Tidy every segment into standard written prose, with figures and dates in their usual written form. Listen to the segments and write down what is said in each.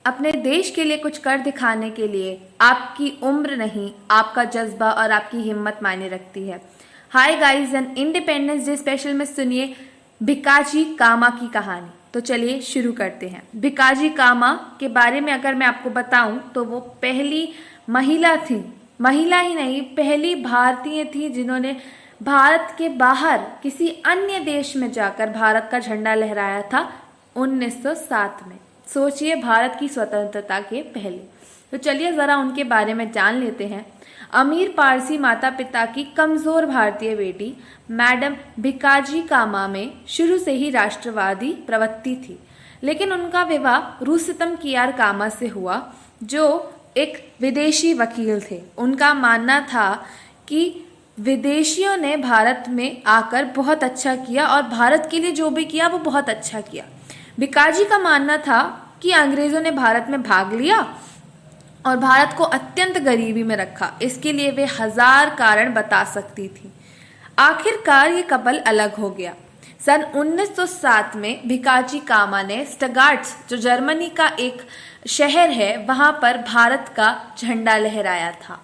अपने देश के लिए कुछ कर दिखाने के लिए आपकी उम्र नहीं, आपका जज्बा और आपकी हिम्मत मायने रखती है। Hi guys, an Independence Day special में सुनिए भिकाजी कामा की कहानी। तो चलिए शुरू करते हैं। भिकाजी कामा के बारे में अगर मैं आपको बताऊं तो वो पहली महिला थी, महिला ही नहीं पहली भारतीय थी जिन्होंने भारत के बाहर किसी अन्य देश में जाकर भारत का झंडा लहराया था 1907 में। सोचिए, भारत की स्वतंत्रता के पहले। तो चलिए ज़रा उनके बारे में जान लेते हैं। अमीर पारसी माता पिता की कमज़ोर भारतीय बेटी मैडम भिकाजी कामा में शुरू से ही राष्ट्रवादी प्रवृत्ति थी, लेकिन उनका विवाह रुस्तम कियार कामा से हुआ जो एक विदेशी वकील थे। उनका मानना था कि विदेशियों ने भारत में आकर बहुत अच्छा किया और भारत के लिए जो भी किया वो बहुत अच्छा किया। भिकाजी का मानना था कि अंग्रेज़ों ने भारत में भाग लिया और भारत को अत्यंत गरीबी में रखा। इसके लिए वे हजार कारण बता सकती थी। आखिरकार ये कपल अलग हो गया। सन 1907 में भिकाजी कामा ने स्टगार्ट्स, जो जर्मनी का एक शहर है, वहां पर भारत का झंडा लहराया था।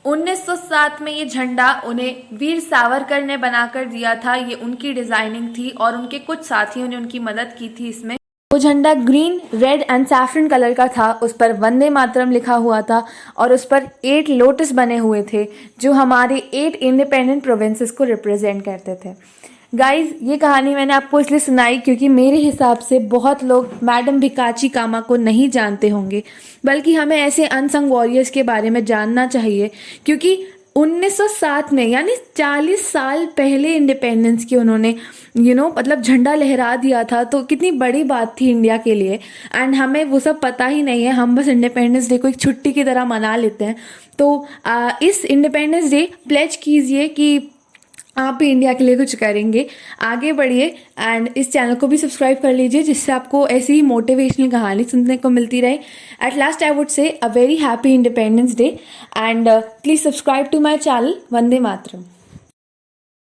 1907 में ये झंडा उन्हें वीर सावरकर ने बनाकर दिया था। ये उनकी डिजाइनिंग थी और उनके कुछ साथियों ने उनकी मदद की थी इसमें। वो झंडा green, red and saffron colour का था। उस पर वंदे मातरम लिखा हुआ था और उस पर 8 लोटस बने हुए थे जो हमारे 8 इंडिपेंडेंट प्रोविंसेस को रिप्रेजेंट करते थे। गाइज, ये कहानी मैंने आपको इसलिए सुनाई क्योंकि मेरे हिसाब से बहुत लोग मैडम भिकाजी कामा को नहीं जानते होंगे, बल्कि हमें ऐसे अनसंग वॉरियर्स के बारे में जानना चाहिए, क्योंकि 1907 में यानी 40 साल पहले इंडिपेंडेंस की उन्होंने मतलब झंडा लहरा दिया था। तो कितनी बड़ी बात थी इंडिया के लिए। एंड हमें वो सब पता ही नहीं है, हम बस इंडिपेंडेंस डे को एक छुट्टी की तरह मना लेते हैं। तो इस इंडिपेंडेंस डे प्लेज कीजिए कि आप भी इंडिया के लिए कुछ करेंगे, आगे बढ़िए। एंड इस चैनल को भी सब्सक्राइब कर लीजिए जिससे आपको ऐसी ही मोटिवेशनल कहानी सुनने को मिलती रहे। At last I would say a very happy Independence Day and please subscribe to my channel. Vande Mataram.